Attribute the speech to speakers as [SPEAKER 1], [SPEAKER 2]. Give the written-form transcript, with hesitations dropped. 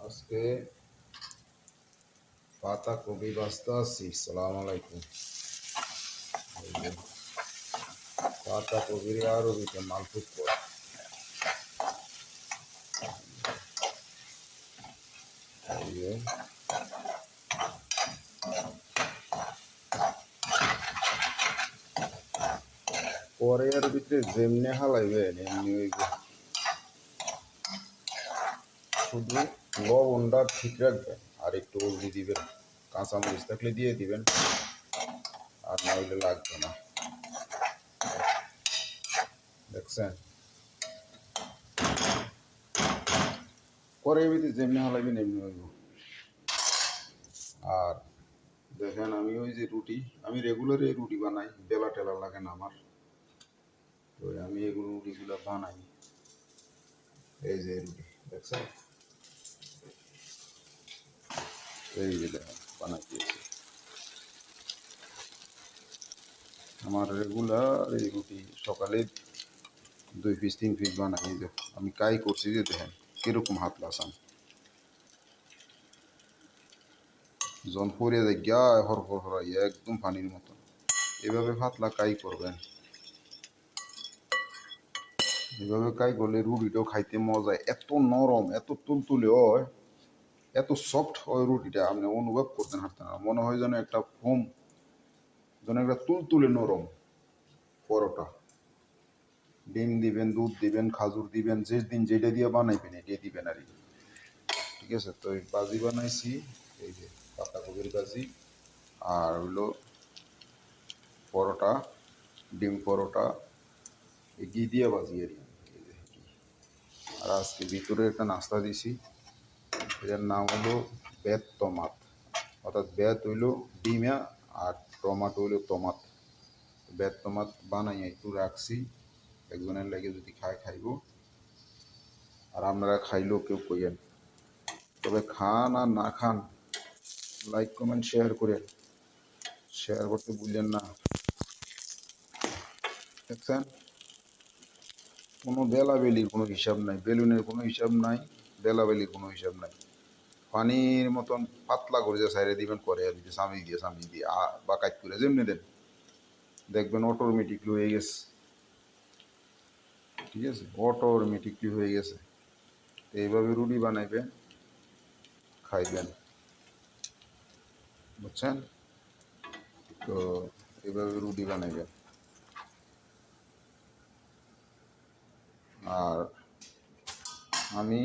[SPEAKER 1] আজকে পাতাকপি ভাজতে আসছি। সালাম আলাইকুম। এই যে পাতাকপির আরবিতে মালফুট করে। এই যে পরে এর ভিতরে যেমনি হালাইবেন এমনি হইব। শুধু লবণটা ঠিক রাখবেন আর একটু হলদি দিবেন, কাঁচামরিচ থাকলে দিয়ে দিবেন, আর না হইলে লাগবে না। দেখছেন পরে এর ভিতরে যেমনি হালাইবেন এমনি হইব। আর দেখেন আমি ওই যে রুটি, আমি রেগুলার এই রুটি বানাই, বেলা টেলা লাগে না আমার, তো আমি এগুলো রুটিগুলো বানাই। এই যে রুটি দেখছেন, এই যে দেখেন বানাইতেছি আমার রেগুলার এই রুটি। সকালে 2 পিস 3 পিস বানাই। এই যে আমি কাই করছি, যে দেখেন কিরকম হাত লাসান, যখন পরে যায় গিয়া হর হর হরাইয়া একদম পানির মতো। এভাবে পাতলা কাই করবেন, এভাবে কাই করলে রুটিটাও খাইতে মজা। এত নরম, এত তুলতুলে হয়, এত সফট হয় রুটিটা, আপনি অনুভব করতেন হাঁটতেন না, মনে হয় যেন একটা ফোম, যেন একটা তুলতুলে নরম পরোটা। ডিম দিবেন, দুধ দিবেন, খাজুর দিবেন, যে দিন যেটা দিয়ে বানাইবেন এটাই দিবেন আর কি। ঠিক আছে, তো এই বাজি বানাইছি, এই যে পাতাকপির বাজি, আর হইলো পরোটা, ডিম পরোটা, এই ঘি দিয়ে বাজি আর কি। আর আজকে ভিতরে একটা নাস্তা দিছি, এটার নাম হলো বেত টমাট, অর্থাৎ বেত হইলো ডিমা আর টমাটো হইলো টমাট। বেত টমাট বানাই একটু রাখছি, একজনের লাগে যদি খায় খাইব, আর আপনারা খাইলেও কেউ কইয়েন। তবে খান আর না খান, লাইক কমেন্ট শেয়ার করেন, শেয়ার করতে ভুললেন না। দেখছেন কোনো বেলাবেলির কোনো হিসাব নাই, বেলুনের কোনো হিসাব নাই, বেলাবেলির কোনো হিসাব নাই। পানির মতন পাতলা করে যে সাইডে দিবেন করে আর দিতে সামি দিয়ে বা কাজ করে যেমনি দেন, দেখবেন অটোমেটিকলি হয়ে গেছে। ঠিক আছে, অটোমেটিকলি হয়ে গেছে। এইভাবে রুটি বানাইবেন, খাইবেন, বুঝছেন? তো এইভাবে রুটি বানাইবেন। আর আমি